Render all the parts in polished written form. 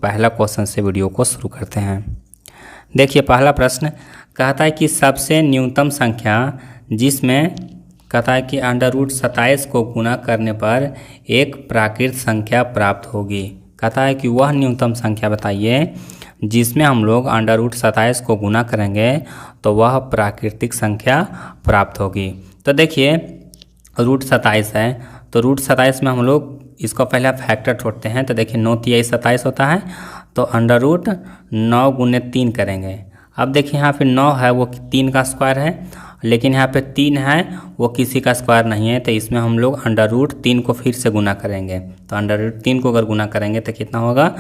पहला क्वेश्चन से वीडियो को शुरू करते हैं। देखिए पहला प्रश्न कहता है कि सबसे न्यूनतम संख्या जिसमें कहता है कि √27 को गुना करने पर एक प्राकृत संख्या प्राप्त होगी। कहता है कि वह न्यूनतम संख्या बताइए जिसमें हम लोग √27 को गुना करेंगे तो वह प्राकृतिक संख्या प्राप्त होगी। तो देखिए √27 है, तो √27 में हम लोग इसको पहले फैक्टर छोड़ते हैं। तो देखिए 9 तिहाई 27 होता है, तो √9 × 3 करेंगे। अब देखिए यहाँ पे 9 है वो 3 का स्क्वायर है, लेकिन यहाँ पे 3 है वो किसी का स्क्वायर नहीं है, तो इसमें हम लोग √3 को फिर से गुना करेंगे। तो √3 को अगर गुना करेंगे तो कितना होगा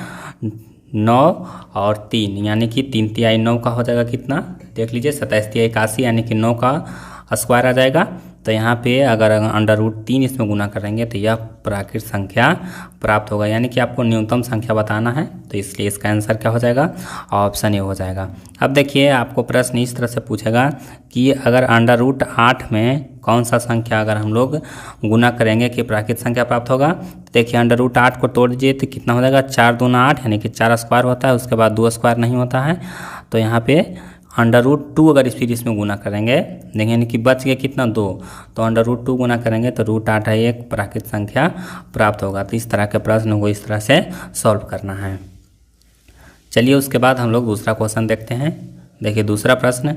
9 और 3 यानी कि 3 तिहाई 9 का हो जाएगा कितना, देख लीजिए 27 तिहाई 81 यानी कि 9 का स्क्वायर आ जाएगा। तो यहाँ पे अगर √3 इसमें गुना करेंगे तो यह प्राकृत संख्या प्राप्त होगा, यानी कि आपको न्यूनतम संख्या बताना है, तो इसलिए इसका आंसर क्या हो जाएगा, ऑप्शन ए हो जाएगा। अब देखिए आपको प्रश्न इस तरह से पूछेगा कि अगर √8 में कौन सा संख्या अगर हम लोग गुना करेंगे कि प्राकृत संख्या प्राप्त होगा। तो देखिए √8 को तोड़ दीजिए तो कितना हो जाएगा 4 दूना 8 यानी कि 4 स्क्वायर होता है, उसके बाद 2 स्क्वायर नहीं होता है। तो यहाँ पे √2 अगर फिर इसमें गुना करेंगे देखिए यानी कि बच गया कितना 2, तो √2 गुना करेंगे तो √8 है एक प्राकृत संख्या प्राप्त होगा। तो इस तरह के प्रश्न को इस तरह से सॉल्व करना है। चलिए उसके बाद हम लोग दूसरा क्वेश्चन देखते हैं। देखिए दूसरा प्रश्न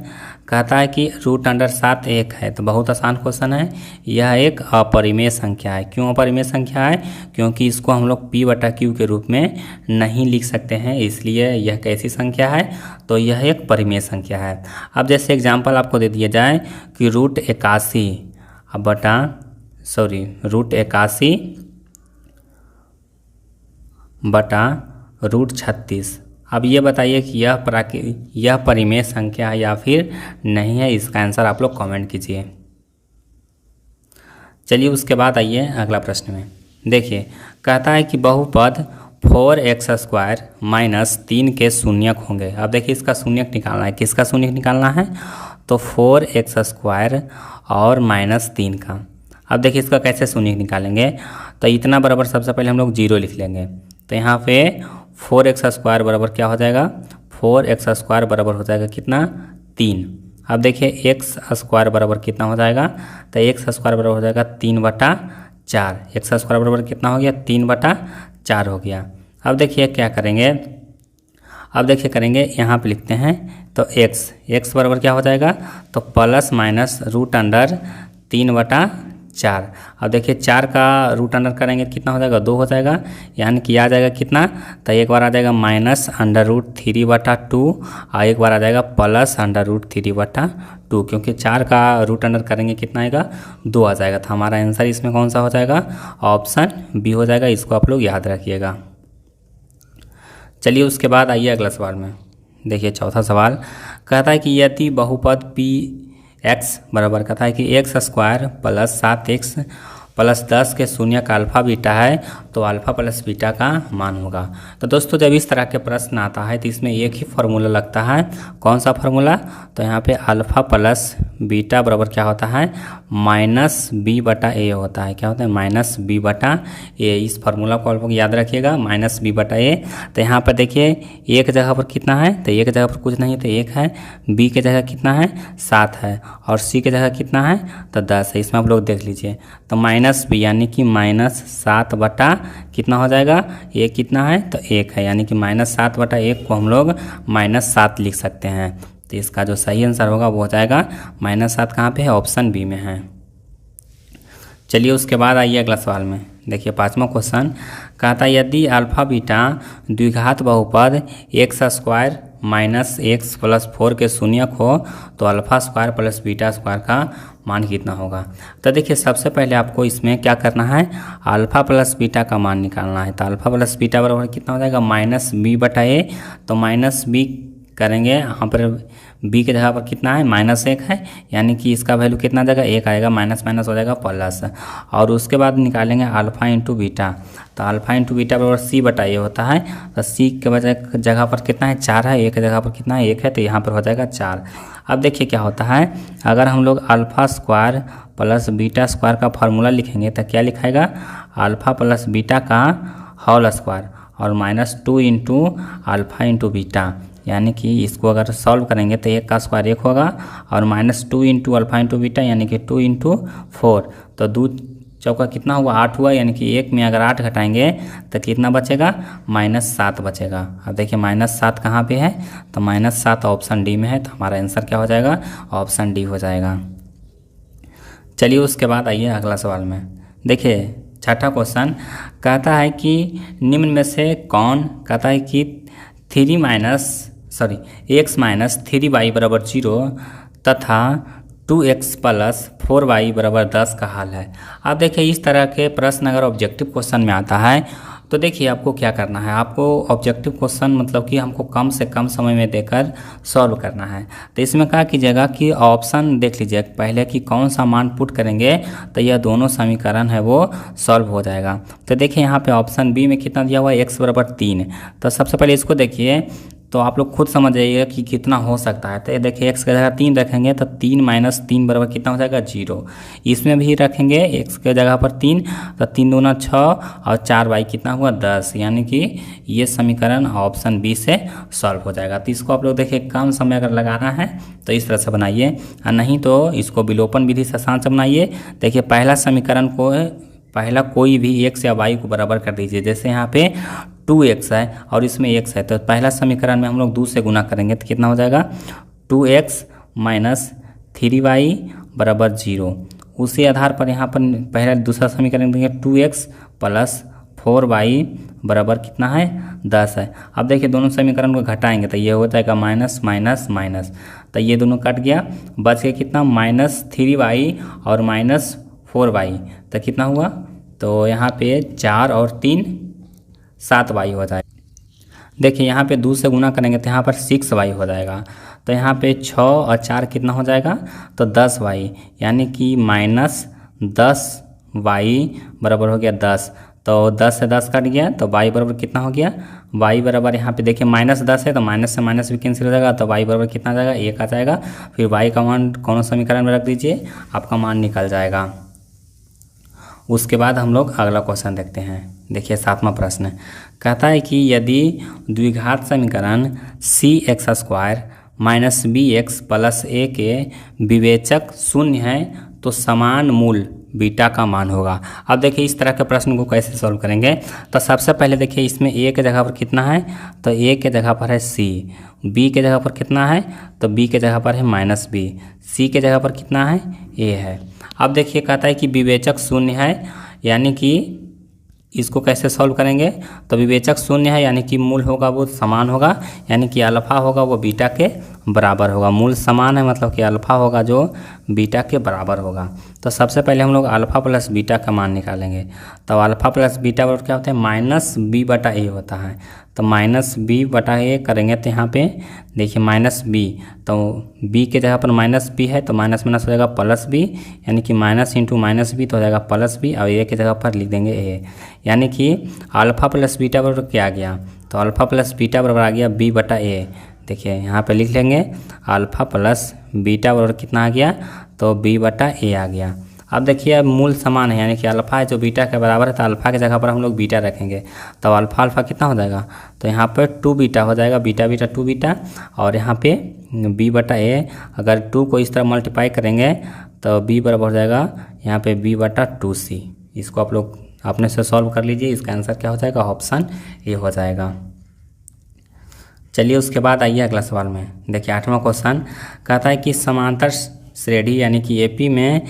कहता है कि √7 एक है, तो बहुत आसान क्वेश्चन है। यह एक अपरिमेय संख्या है। क्यों अपरिमेय संख्या है, क्योंकि इसको हम लोग P/Q के रूप में नहीं लिख सकते हैं, इसलिए यह कैसी संख्या है, तो यह एक परिमेय संख्या है। अब जैसे एग्जाम्पल आपको दे दिया जाए कि √81 बटा √36। अब ये बताइए कि यह परिमेय संख्या है या फिर नहीं है, इसका आंसर आप लोग कमेंट कीजिए। चलिए उसके बाद आइए अगला प्रश्न में। देखिए कहता है कि बहुपद 4x² - 3 के शून्यक होंगे। अब देखिए इसका शून्यक निकालना है, किसका शून्यक निकालना है, तो 4x² और -3 का। अब देखिए इसका कैसे शून्यक निकालेंगे, तो इतना बराबर सबसे पहले हम लोग 0 लिख लेंगे। तो यहाँ पे 4x² बराबर क्या हो जाएगा, 4x² बराबर हो जाएगा कितना 3। अब देखिए x² बराबर कितना हो जाएगा, तो x² बराबर हो जाएगा 3/4। x² बराबर कितना हो गया 3/4 हो गया। अब देखिए क्या करेंगे, अब देखिए करेंगे यहाँ पे लिखते हैं तो x बराबर क्या हो जाएगा, तो प्लस माइनस √3/4। अब देखिए 4 का √अंडर करेंगे कितना हो जाएगा 2 हो जाएगा, यानी कि आ जाएगा कितना, तो एक बार आ जाएगा -√3/2 और एक बार आ जाएगा प्लस √3/2, क्योंकि 4 का √अंडर करेंगे कितना आएगा 2 आ जाएगा। तो हमारा आंसर इसमें कौन सा हो जाएगा, ऑप्शन बी हो जाएगा। इसको आप लोग याद रखिएगा। चलिए उसके बाद आइए अगला सवाल में। देखिए चौथा सवाल कहता है कि यदि बहुपद Px बराबर कहता है कि x² + 7x + 10 के शून्यक अल्फा बीटा है, तो अल्फा प्लस बीटा का मान होगा। तो दोस्तों जब इस तरह के प्रश्न आता है तो इसमें एक ही फार्मूला लगता है। कौन सा फार्मूला, तो यहाँ पे अल्फा प्लस बीटा बराबर क्या होता है, -b/a होता है। क्या होता है, -b/a। इस फार्मूला को आप लोग याद रखिएगा, -b/a। तो यहाँ पर देखिए एक जगह पर कितना है, तो एक जगह पर कुछ नहीं तो 1 है, b के जगह कितना है 7 है, और c के जगह कितना है तो 10 है। इसमें आप लोग देख लीजिए तो -b यानी कि -7 बटा कितना हो जाएगा, ये कितना है तो 1 है, यानी कि -7/1 को हम लोग -7 लिख सकते हैं। तो इसका जो सही आंसर होगा वो हो जाएगा -7। कहाँ पे है, ऑप्शन बी में है। चलिए उसके बाद आइए अगला सवाल में। देखिए पाँचवा क्वेश्चन कहता है यदि अल्फा बीटा द्विघात बहुपद x² - x + 4 के शून्यक हो तो अल्फा² + बीटा² का मान कितना होगा। तो देखिए सबसे पहले आपको इसमें क्या करना है, अल्फा प्लस बीटा का मान निकालना है। तो अल्फा प्लस बीटा बराबर कितना हो जाएगा, -b/a। तो -b करेंगे, यहाँ पर b के जगह पर कितना है -1 है, यानी कि इसका वैल्यू कितना जाएगा 1 आएगा, माइनस माइनस हो जाएगा प्लस। और उसके बाद निकालेंगे अल्फा इंटू बीटा। तो अल्फा इंटू बीटा बराबर c/a होता है। तो c के जगह पर कितना है 4 है, एक जगह पर कितना है 1 है, तो यहाँ पर हो जाएगा 4। अब देखिए क्या होता है, अगर हम लोग अल्फा² + बीटा² का फार्मूला लिखेंगे तो क्या लिखाएगा, अल्फा प्लस बीटा का होल स्क्वायर, और -2 इंटू अल्फ़ा इंटू बीटा, यानी कि इसको अगर सॉल्व करेंगे तो 1 का स्क्वायर 1 होगा और -2 इंटू अल्फ़ा इंटू बीटा यानी कि 2 इंटू 4, तो 2 चौका कितना हुआ 8 हुआ, यानी कि 1 में अगर 8 घटाएंगे तो कितना बचेगा -7 बचेगा। अब देखिए -7 कहाँ पे है, तो -7 ऑप्शन डी में है, तो हमारा आंसर क्या हो जाएगा, ऑप्शन डी हो जाएगा। चलिए उसके बाद आइए अगला सवाल में। देखिए छठा क्वेश्चन कहता है कि निम्न में से कौन, कहता है कि x माइनस 3y बराबर 0 तथा 2x प्लस 4y बराबर 10 का हल है। अब देखिए इस तरह के प्रश्न अगर ऑब्जेक्टिव क्वेश्चन में आता है तो देखिए आपको क्या करना है, आपको ऑब्जेक्टिव क्वेश्चन मतलब कि हमको कम से कम समय में देकर सॉल्व करना है। तो इसमें क्या कीजिएगा कि ऑप्शन देख लीजिए पहले कि कौन सा मान पुट करेंगे तो यह दोनों समीकरण है वो सॉल्व हो जाएगा। तो देखिए यहाँ पे ऑप्शन बी में कितना दिया हुआ है, x बराबर 3। तो सबसे पहले इसको देखिए तो आप लोग खुद समझ जाइए कि कितना हो सकता है। तो ये देखिए x की जगह 3 रखेंगे तो 3 माइनस 3 बराबर कितना हो जाएगा 0। इसमें भी रखेंगे x के जगह पर 3 तो 3 दूना 6 और 4y कितना हुआ 10, यानी कि ये समीकरण ऑप्शन बी से सॉल्व हो जाएगा। तो इसको आप लोग देखिए कम समय अगर लगाना है तो इस तरह से बनाइए और नहीं तो इसको विलोपन विधि से आसान से बनाइए। देखिए पहला समीकरण को पहला कोई भी x या y को बराबर कर दीजिए। जैसे यहाँ पे 2x है और इसमें x है तो पहला समीकरण में हम लोग 2 से गुना करेंगे तो कितना हो जाएगा 2x माइनस 3y बराबर 0। उसी आधार पर यहाँ पर पहला दूसरा समीकरण देंगे 2x प्लस 4y बराबर कितना है 10 है। अब देखिए दोनों समीकरण को घटाएंगे तो ये हो जाएगा माइनस माइनस माइनस, तो ये दोनों कट गया, बच गया कितना -3y और -4y, तो कितना हुआ, तो यहाँ पे 4 और 3 7y हो जाएगा। देखिए यहाँ पे 2 से गुना करेंगे तो यहाँ पर 6y हो जाएगा। तो यहाँ पे 6 और 4 कितना हो जाएगा, तो 10y, यानी कि -10y बराबर हो गया 10। तो 10 से 10 कट गया तो y बराबर कितना हो गया, y बराबर यहाँ पे देखिए -10 है तो माइनस से माइनस भी कैंसिल हो जाएगा, तो y बराबर कितना आ जाएगा 1 आ जाएगा। फिर y का मान कौन समीकरण में रख दीजिए, आपका मान निकल जाएगा। उसके बाद हम लोग अगला क्वेश्चन देखते हैं। देखिए 7वां प्रश्न कहता है कि यदि द्विघात समीकरण cx² minus bx plus a के विवेचक शून्य है तो समान मूल बीटा का मान होगा। अब देखिए इस तरह के प्रश्न को कैसे सॉल्व करेंगे, तो सबसे पहले देखिए इसमें a के जगह पर कितना है, तो a के जगह पर है c, b के जगह पर कितना है, तो b के जगह पर है -b, c के जगह पर कितना है a है। अब देखिए कहता है कि विवेचक शून्य है, यानी कि इसको कैसे सॉल्व करेंगे, तो विवेचक शून्य है यानी कि मूल होगा वो समान होगा, यानी कि अल्फ़ा होगा वो बीटा के बराबर होगा। मूल समान है मतलब कि अल्फ़ा होगा जो बीटा के बराबर होगा। तो सबसे पहले हम लोग अल्फ़ा प्लस बीटा का मान निकालेंगे। तो अल्फ़ा प्लस बीटा बराबर क्या होता है, -b/a होता है। तो -b/a करेंगे तो यहाँ पे देखिए -b, तो b के जगह पर -b है तो माइनस माइनस हो जाएगा +b, यानी कि माइनस इंटू -b तो हो जाएगा +b, और a के जगह पर लिख देंगे a, यानी कि अल्फ़ा प्लस बीटा बराबर क्या आ गया, तो अल्फ़ा प्लस बीटा बराबर आ गया b/a। देखिए यहाँ पे लिख लेंगे अल्फ़ा प्लस बीटा बराबर कितना आ गया, तो b/a आ गया। अब देखिए अब मूल समान है, यानी कि अल्फ़ा है जो बीटा के बराबर है, तो अल्फ़ा के जगह पर हम लोग बीटा रखेंगे तो अल्फ़ा अल्फ़ा कितना हो जाएगा, तो यहाँ पर 2 बीटा हो जाएगा, बीटा बीटा 2 बीटा, और यहाँ पे b/a अगर 2 को इस तरह मल्टीप्लाई करेंगे तो b बराबर हो जाएगा यहाँ पे b/2c। इसको आप लोग अपने से सॉल्व कर लीजिए, इसका आंसर क्या हो जाएगा, ऑप्शन ए हो जाएगा। चलिए उसके बाद आइए अगला सवाल में। देखिए 8वां क्वेश्चन कहता है कि समांतर श्रेणी यानी कि एपी में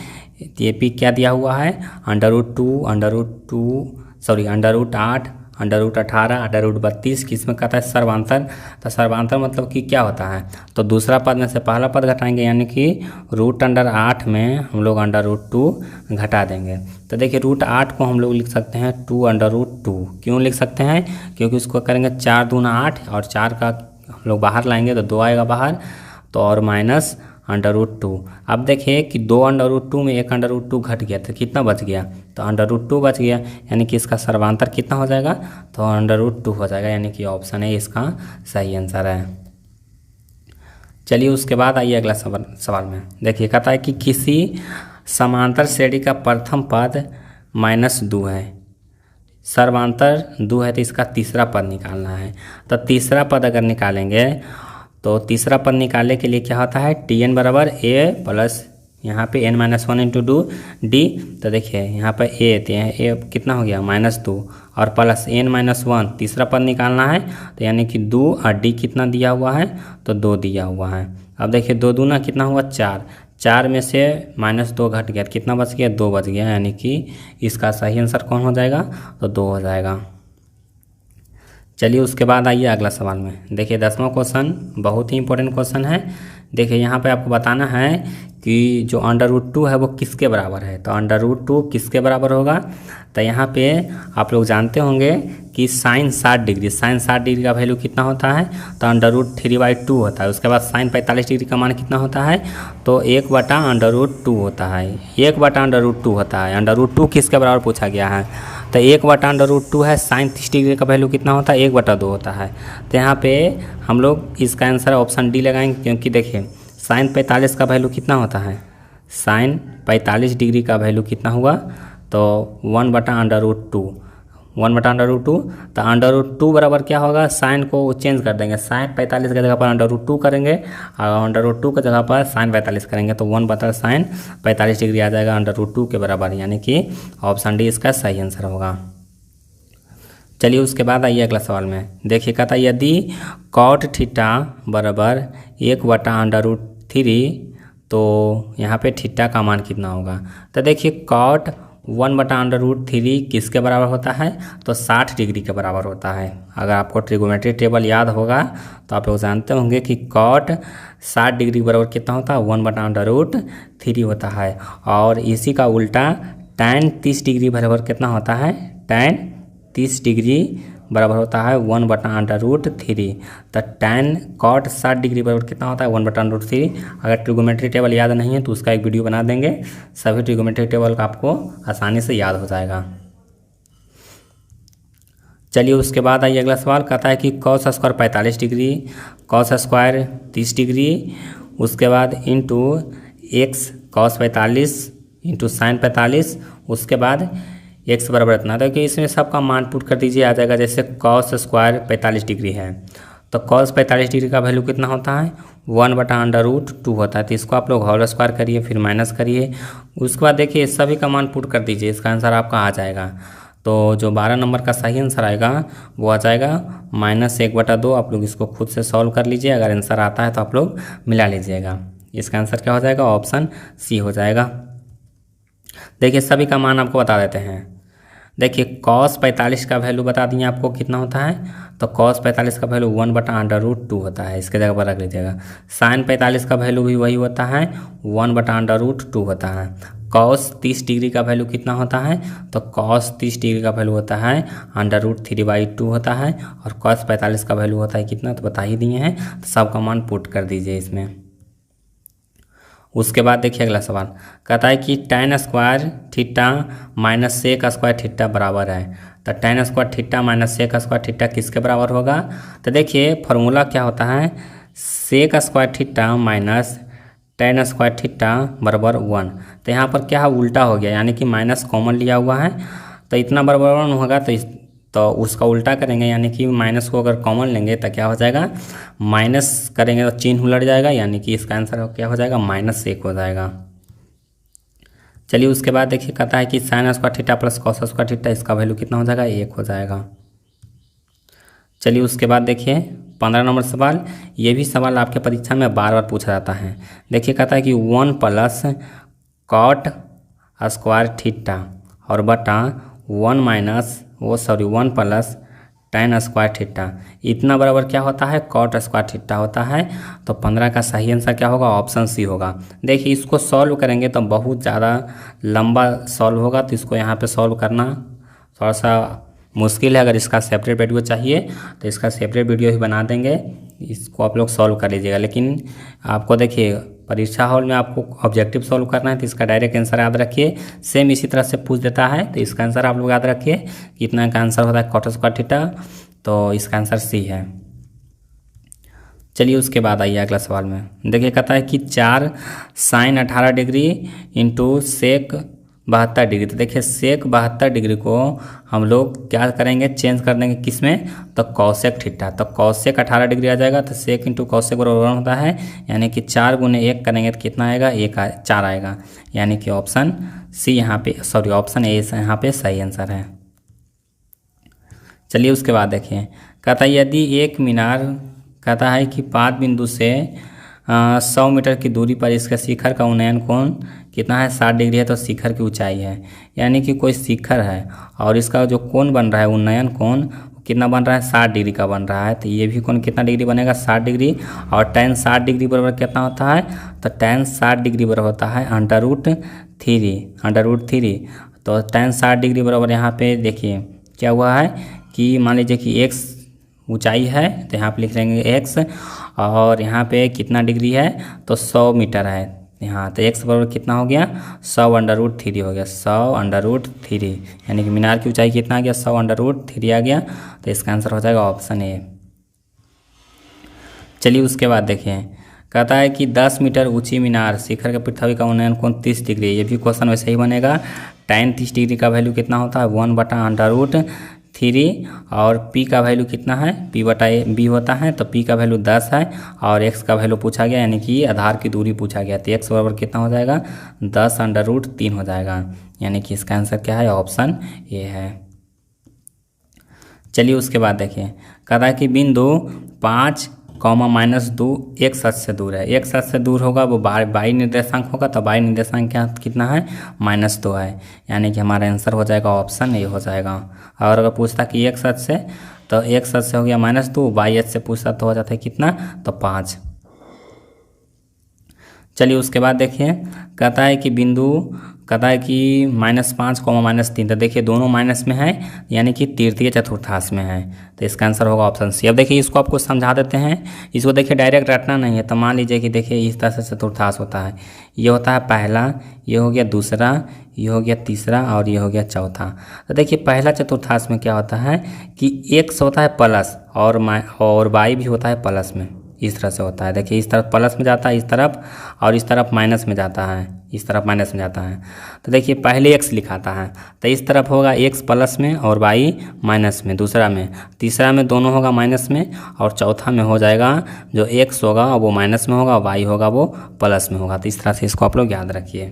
एपी क्या दिया हुआ है, √8, √18, √32 किसमें कहता है सर्वांतर। तो सर्वांतर मतलब कि क्या होता है, तो दूसरा पद में से पहला पद घटाएंगे, यानी कि √8 में हम लोग √2 घटा देंगे। तो देखिए √8 को हम लोग लिख सकते हैं 2√2। क्यों लिख सकते हैं, क्योंकि उसको करेंगे 4 दूना 8 और 4 का हम लोग बाहर लाएंगे तो 2 आएगा बाहर, तो और माइनस √2। अब देखिए कि 2√2 में 1√2 घट गया तो कितना बच गया, तो √2 बच गया, यानी कि इसका सर्वांतर कितना हो जाएगा, तो √2 हो जाएगा, यानी कि ऑप्शन ए इसका सही आंसर है। चलिए उसके बाद आइए अगला सवाल में। देखिए कहता है कि किसी समांतर श्रेणी का प्रथम पद -2 है सर्वांतर 2 है तो इसका तीसरा पद निकालना है। तो तीसरा पद अगर निकालेंगे तो तीसरा पद निकालने के लिए क्या होता है, Tn बराबर a प्लस यहाँ पे n-1 इंटू d। तो देखिए यहाँ पर a तो a कितना हो गया -2 और प्लस n-1 तीसरा पद निकालना है। तो यानी कि 2 और d कितना दिया हुआ है, तो 2 दिया हुआ है। अब देखिए 2 दूना कितना हुआ 4, 4 में से -2 घट गया, कितना बच गया 2 बच गया, यानी कि इसका सही आंसर कौन हो जाएगा, तो 2 हो जाएगा। चलिए उसके बाद आइए अगला सवाल में। देखिए 10वां क्वेश्चन बहुत ही इंपॉर्टेंट क्वेश्चन है। देखिए यहाँ पे आपको बताना है कि जो √2 है वो किसके बराबर है। तो √2 किसके बराबर होगा, तो यहाँ पे आप लोग जानते होंगे कि साइन 60 डिग्री, साइन 60 डिग्री का वैल्यू कितना होता है, तो √3/2 होता है। उसके बाद साइन 45 डिग्री का मान कितना होता है, तो 1/√2 होता है, 1/√2 होता है। √2 किसके बराबर पूछा गया है, तो 1/√2 है। साइन 30 डिग्री का वैल्यू कितना होता है, 1/2 होता है। तो यहाँ पे हम लोग इसका आंसर ऑप्शन डी लगाएंगे, क्योंकि देखिए साइन 45 का वैल्यू कितना होता है, साइन 45 डिग्री का वैल्यू कितना हुआ, तो 1/√2, 1/√2। तो √2 बराबर क्या होगा, साइन को चेंज कर देंगे, साइन 45 की जगह पर √2 करेंगे और √2 की जगह पर साइन 45 करेंगे, तो 1/sin 45 डिग्री आ जाएगा √2 के बराबर, यानी कि ऑप्शन डी इसका सही आंसर होगा। चलिए उसके बाद आइए अगला सवाल में। देखिए कहता है यदि cot थीटा बराबर 1/√3, तो यहाँ पे थीटा का मान कितना होगा। तो देखिए cot 1/√3 किसके बराबर होता है, तो 60 डिग्री के बराबर होता है। अगर आपको ट्रिगोमेट्री टेबल याद होगा तो आप लोग जानते होंगे कि cot 60 डिग्री के बराबर कितना होता है, 1/√3 होता है। और इसी का उल्टा tan 30 डिग्री बराबर कितना होता है, tan 30 डिग्री बराबर होता है 1/√3। तो tan cot 60 डिग्री बराबर कितना होता है, 1/√3। अगर ट्रिगोमेट्री टेबल याद नहीं है तो उसका एक वीडियो बना देंगे, सभी ट्रिगोमेट्री टेबल का आपको आसानी से याद हो जाएगा। चलिए उसके बाद आइए अगला सवाल। कहता है कि cos square 45 degree, cos square 30 degree, उसके बाद into x cos 45 into sine 45, उसके बाद x बराबर इतना। तो कि इसमें सबका मान पुट कर दीजिए, आ जाएगा जैसे cos स्क्वायर 45 डिग्री है तो cos 45 डिग्री का वैल्यू कितना होता है, 1/√2 होता है। तो इसको आप लोग होल स्क्वायर करिए, फिर माइनस करिए, उसके बाद देखिए सभी का मान पुट कर दीजिए, इसका आंसर आपका आ जाएगा। तो जो 12 नंबर का सही आंसर आएगा वो आ जाएगा -1/2। आप लोग इसको खुद से सॉल्व कर लीजिए, अगर आंसर आता है तो आप लोग मिला लीजिएगा। इसका आंसर क्या हो जाएगा, ऑप्शन सी हो जाएगा। देखिए सभी का मान आपको बता देते हैं। देखिए cos 45 का वैल्यू बता दिए आपको कितना होता है, तो cos 45 का वैल्यू 1/√2 होता है, इसके जगह पर रख लीजिएगा। साइन 45 का वैल्यू भी वही होता है, 1/√2 होता है। cos 30 डिग्री का वैल्यू कितना होता है, तो cos 30 डिग्री का वैल्यू होता है √3/2 होता है। और cos 45 का वैल्यू होता है कितना, तो बता ही दिए हैं, तो सबका मान पुट कर दीजिए इसमें। उसके बाद देखिए अगला सवाल। कहता है कि tan square theta minus sec square theta बराबर है। तो tan square theta minus sec square theta किसके बराबर होगा, तो देखिए फॉर्मूला क्या होता है, sec square theta minus tan square theta बराबर 1। तो यहाँ पर क्या उल्टा हो गया, यानी कि माइनस कॉमन लिया हुआ है, तो इतना बराबर 1 होगा तो उसका उल्टा करेंगे, यानी कि माइनस को अगर कॉमन लेंगे तो क्या हो जाएगा, माइनस करेंगे तो चिन्ह उलट जाएगा, यानी कि इसका आंसर क्या हो जाएगा, -1 हो जाएगा। चलिए उसके बाद देखिए कहता है कि sine square theta plus cos square theta, इसका वैल्यू कितना हो जाएगा, 1 हो जाएगा। चलिए उसके बाद देखिए 15 नंबर सवाल। ये भी सवाल आपके परीक्षा में बार बार पूछा जाता है। देखिए कहता है कि 1 प्लस कॉट स्क्वायर थीटा और बटा 1 प्लस tan स्क्वायर थीटा, इतना बराबर क्या होता है, cot स्क्वायर थीटा होता है। तो 15 का सही आंसर क्या होगा, ऑप्शन सी होगा। देखिए इसको सॉल्व करेंगे तो बहुत ज़्यादा लंबा सॉल्व होगा, तो इसको यहाँ पे सॉल्व करना थोड़ा सा मुश्किल है। अगर इसका सेपरेट वीडियो चाहिए तो इसका सेपरेट वीडियो ही बना देंगे, इसको आप लोग सॉल्व कर लीजिएगा। लेकिन आपको देखिए परीक्षा हॉल में आपको ऑब्जेक्टिव सॉल्व करना है, तो इसका डायरेक्ट आंसर याद रखिए। सेम इसी तरह से पूछ देता है, तो इसका आंसर आप लोग याद रखिए कितना का आंसर होता है, cot स्क्वायर थीटा। तो इसका आंसर सी है। चलिए उसके बाद आइए अगला सवाल में। देखिए कहता है कि 4 sin 18 degree into sec 72 degree. तो देखिए सेक 72 डिग्री को हम लोग क्या करेंगे, चेंज कर देंगे किस में, तो कौसेक थीटा। तो कौसेक 18 डिग्री आ जाएगा, तो सेक इंटू कौसेक बराबर 1 होता है, यानी कि 4 गुने 1 करेंगे तो कितना आएगा, 4 आएगा। यानी कि ऑप्शन सी यहाँ पे, सॉरी ऑप्शन ए यहाँ पे सही आंसर है। चलिए उसके बाद देखिए, कहता है यदि एक मीनार, कहता है कि 5 बिंदु से 100 मीटर की दूरी पर इसके शिखर का उन्नयन कोण कितना है, 60 डिग्री है, तो शिखर की ऊंचाई है। यानी कि कोई शिखर है और इसका जो कोण बन रहा है, उन्नयन कोण कितना बन रहा है, 60 डिग्री का बन रहा है। तो ये भी कोण कितना डिग्री बनेगा, 60 डिग्री। और tan 60 डिग्री बराबर कितना होता है, तो tan 60 डिग्री बराबर होता है √3। तो tan 60 डिग्री बराबर यहाँ पे देखिए क्या हुआ है कि मान लीजिए कि x ऊंचाई है, तो यहाँ पे लिख लेंगे x, और यहाँ पे कितना डिग्री है, तो 100 मीटर है यहाँ। तो x बराबर कितना हो गया, 100√3 हो गया, 100√3। यानी कि मीनार की ऊंचाई कितना आ गया, 100√3 आ गया। तो इसका आंसर हो जाएगा ऑप्शन ए। चलिए उसके बाद देखिए, कहता है कि 10 मीटर ऊंची मीनार शिखर के पृथ्वी का उन्नयन कोण 30 डिग्री। ये भी क्वेश्चन वैसे ही बनेगा। tan 30 डिग्री का वैल्यू कितना होता है, 1/√3, और p का वैल्यू कितना है, p/b होता है, तो p का वैल्यू 10 है और x का वैल्यू पूछा गया, यानी कि आधार की दूरी पूछा गया। तो x बराबर कितना हो जाएगा, 10√3 हो जाएगा। यानी कि इसका आंसर क्या है, ऑप्शन ए है। चलिए उसके बाद देखिए, कहता है कि बिंदु 5, -2 एक सच से दूर है। एक सच से दूर होगा वो बाई निर्देशांक होगा, तो बाई निर्देशांक क्या कितना है, -2 है। यानी कि हमारा आंसर हो जाएगा ऑप्शन ए हो जाएगा। और अगर पूछता कि एक सच से, तो एक सच से हो गया -2, बाई एच से पूछता तो हो जाता है कितना, तो 5। चलिए उसके बाद देखिए, कहता है कि -5, -3, तो देखिए दोनों माइनस में है, यानी कि तृतीय चतुर्थांश में है। तो इसका आंसर होगा ऑप्शन सी। अब देखिए इसको आपको समझा देते हैं, इसको देखिए डायरेक्ट रटना नहीं है। तो मान लीजिए कि देखिए इस तरह से चतुर्थांश होता है, ये होता है पहला, ये हो गया दूसरा, ये हो गया तीसरा, और ये हो गया चौथा। तो देखिए पहला चतुर्थांश में क्या होता है कि x होता है प्लस, और y भी होता है प्लस में, इस तरह से होता है। देखिए इस तरफ प्लस में जाता है इस तरफ, और इस तरफ माइनस में जाता है, इस तरफ माइनस में जाता है। तो देखिए पहले x लिखाता है, तो इस तरफ होगा x प्लस में और y माइनस में, दूसरा में, तीसरा में दोनों होगा माइनस में, और चौथा में हो जाएगा जो x होगा वो माइनस में होगा, y होगा वो प्लस में होगा। तो इस तरह से इसको आप लोग याद रखिए।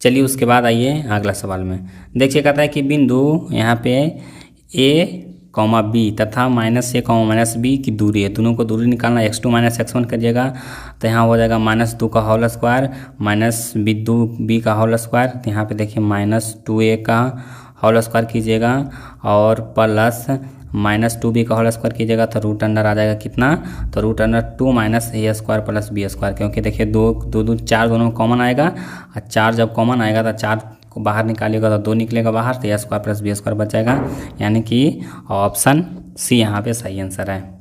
चलिए उसके बाद आइए अगला सवाल में। देखिए कहता है कि बिंदु यहाँ पे a, B तथा -a, -b की दूरी है। दोनों को दूरी निकालना, x2 -x1 करिएगा, तो यहाँ हो जाएगा -2 का होल स्क्वायर -b का होल स्क्वायर। तो यहाँ पे देखिए -2a का होल स्क्वायर कीजिएगा और प्लस -2b का होल स्क्वायर कीजिएगा, तो रूट अंडर आ जाएगा कितना, तो √2 -a square plus b square. क्योंकि देखिए 2 4 दोनों में कॉमन आएगा, और 4 जब कॉमन आएगा तो 4 को बाहर निकालिएगा तो 2 निकलेगा बाहर, तो a square plus b square बच जाएगा। यानी कि ऑप्शन सी यहाँ पे सही आंसर है।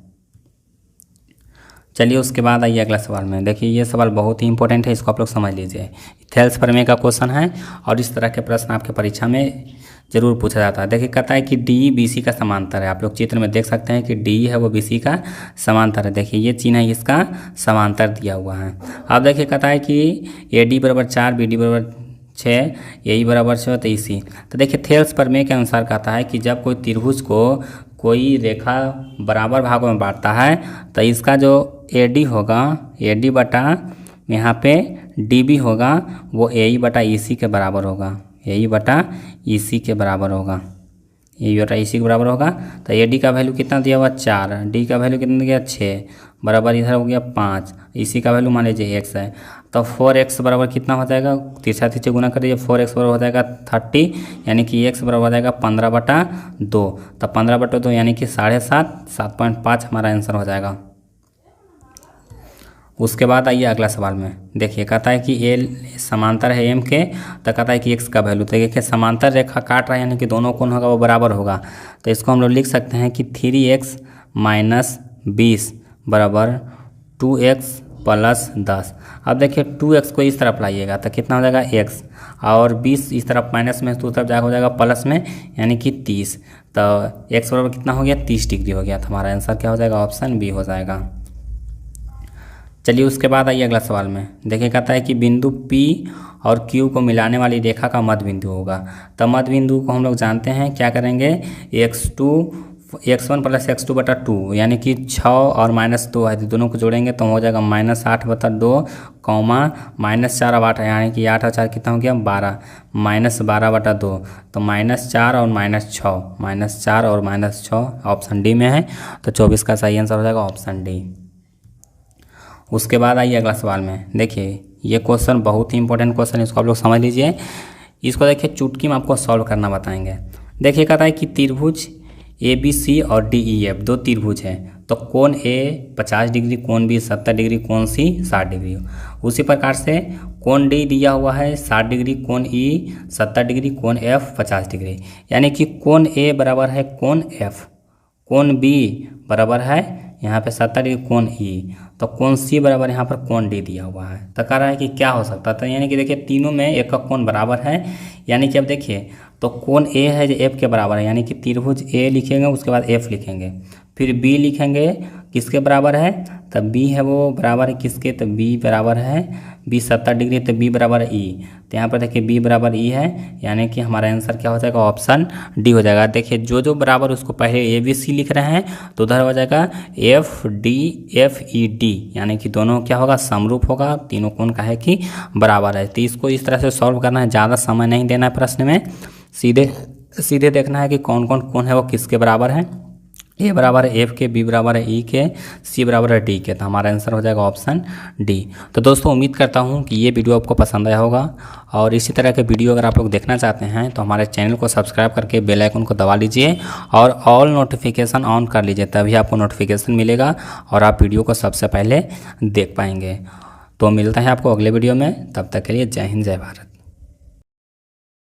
चलिए उसके बाद आइए अगला सवाल में। देखिए ये सवाल बहुत ही इंपॉर्टेंट है, इसको आप लोग समझ लीजिए। थेल्स प्रमेय का क्वेश्चन है, और इस तरह के प्रश्न आपके परीक्षा में जरूर पूछा जाता है। देखिए कहता है कि डी BC का समांतर है। आप लोग चित्र में देख सकते हैं कि डी है वो BC का समांतर है। देखिए ये चिन्ह है इसका समांतर दिया हुआ है। अब देखिए कहता है कि AD बराबर 4, BD बराबर 6, AE बराबर 6, तो EC। तो देखिए थेल्स प्रमेय के अनुसार कहता है कि जब कोई त्रिभुज को कोई रेखा बराबर भागों में बांटता है, तो इसका जो AD होगा, AD बटा यहाँ पे DB होगा, वो AE बटा EC के बराबर होगा, AE बटा EC के बराबर होगा, AE बटा EC के बराबर होगा। तो AD का वैल्यू कितना दिया हुआ, 4, D का वैल्यू कितना दिया 6, बराबर इधर हो गया 5, EC का वैल्यू मान लीजिए x है। तो 4x बराबर कितना हो जाएगा, तिरछा तिरछे गुना कर दीजिए, 4x बराबर हो जाएगा 30, यानी कि x बराबर हो जाएगा 15/2। तो 15/2 यानी कि 7.5, 7.5 हमारा आंसर हो जाएगा। उसके बाद आइए अगला सवाल में। देखिए कहता है कि ए समांतर है एम के, तो कहता है कि एक्स का वैल्यू। तो देखिए समांतर रेखा काट रहा है, यानी कि दोनों कोण होगा वो बराबर होगा। तो इसको हम लोग लिख सकते हैं कि 3x - 20 बराबर 2x + 10। अब देखिए 2x को इस तरफ लाइएगा तो कितना हो जाएगा x, और 20 इस तरफ माइनस में, तो तरफ जाकर हो जाएगा प्लस में, यानी कि 30। तो x बराबर कितना हो गया, 30 डिग्री हो गया। तो हमारा आंसर क्या हो जाएगा, ऑप्शन बी हो जाएगा। चलिए उसके बाद आइए अगला सवाल में। देखिए कहता है कि बिंदु P और Q को मिलाने वाली रेखा का मध्य बिंदु होगा। तो मध्य बिंदु को हम लोग जानते हैं, क्या करेंगे, x1 + x2/2 यानी कि 6 और -2 है, तो दोनों को जोड़ेंगे तो हो जाएगा -8/2 कॉमा -4 और 8 यानी कि 8 और 4 कितना हो गया 12 -12/2। तो -4 और -6 ऑप्शन डी में है। तो 24 का सही आंसर हो जाएगा ऑप्शन डी। उसके बाद आइए अगला सवाल में। देखिए ये क्वेश्चन बहुत ही इंपॉर्टेंट क्वेश्चन है, इसको आप लोग समझ लीजिए। इसको देखिए चुटकी में आपको सॉल्व करना बताएंगे। देखिए कहता है कि त्रिभुज ABC और DEF दो त्रिभुज हैं, तो कोण A 50 डिग्री, कोण B 70 डिग्री, कोण C 60 डिग्री। उसी प्रकार से कोण D दिया हुआ है 60 डिग्री, कोण E 70 डिग्री, कोण F 50 डिग्री। यानी कि कोण A बराबर है कोण F, कोण B बराबर है यहाँ पे 70 डिग्री कोण E, तो कोण C बराबर यहाँ पर कोण D दिया हुआ है। तो कह रहा है कि क्या हो सकता है, तो यानी कि देखिए तीनों में एक का कोण बराबर है, यानी कि अब देखिए तो कोण A है जो F के बराबर है, यानी कि त्रिभुज A लिखेंगे उसके बाद F लिखेंगे, फिर B लिखेंगे किसके बराबर है, तब B है वो बराबर है किसके, तो B बराबर है B 70 डिग्री, तो B बराबर E। तो यहाँ पर देखिए B बराबर E है, यानी कि हमारा आंसर क्या हो जाएगा ऑप्शन डी हो जाएगा। देखिए जो बराबर उसको पहले ABC लिख रहे हैं तो उधर हो जाएगा FDFED, यानी कि दोनों क्या होगा समरूप होगा, तीनों कोण का है कि बराबर है। तो इसको इस तरह से सॉल्व करना है, ज़्यादा समय नहीं देना है प्रश्न में, सीधे देखना है कि कौन कौन कोण है वो किसके बराबर है। A बराबर है F के, B बराबर है E के, C बराबर है D के, तो हमारा आंसर हो जाएगा ऑप्शन डी। तो दोस्तों उम्मीद करता हूँ कि ये वीडियो आपको पसंद आया होगा, और इसी तरह के वीडियो अगर आप लोग देखना चाहते हैं तो हमारे चैनल को सब्सक्राइब करके बेल आइकन को दबा लीजिए और ऑल नोटिफिकेशन ऑन कर लीजिए, तभी आपको नोटिफिकेशन मिलेगा और आप वीडियो को सबसे पहले देख पाएंगे। तो मिलता है आपको अगले वीडियो में, तब तक के लिए जय हिंद जय भारत।